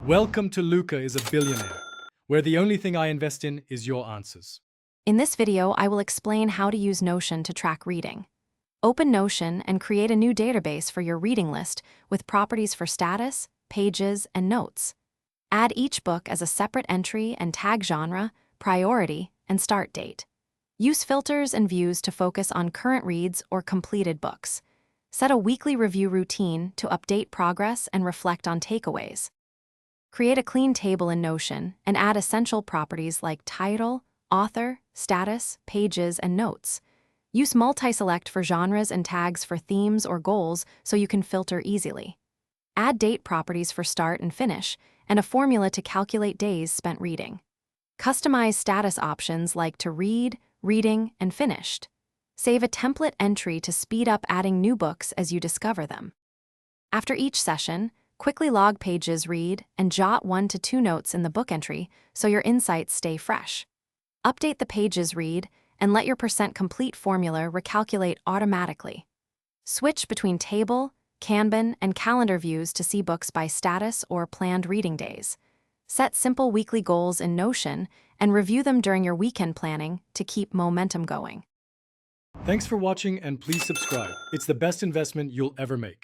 Welcome to Luca is a Billionaire, where the only thing I invest in is your answers. In this video, I will explain how to use Notion to track reading. Open Notion and create a new database for your reading list with properties for status, pages, and notes. Add each book as a separate entry and tag genre, priority, and start date. Use filters and views to focus on current reads or completed books. Set a weekly review routine to update progress and reflect on takeaways. Create a clean table in Notion and add essential properties like title, author, status, pages, and notes. Use multi-select for genres and tags for themes or goals so you can filter easily. Add date properties for start and finish, and a formula to calculate days spent reading. Customize status options like to read, reading, and finished. Save a template entry to speed up adding new books as you discover them. After each session, quickly log pages read and jot 1 to 2 notes in the book entry so your insights stay fresh. Update the pages read and let your percent complete formula recalculate automatically. Switch between table, Kanban, and calendar views to see books by status or planned reading days. Set simple weekly goals in Notion and review them during your weekend planning to keep momentum going. Thanks for watching and please subscribe. It's the best investment you'll ever make.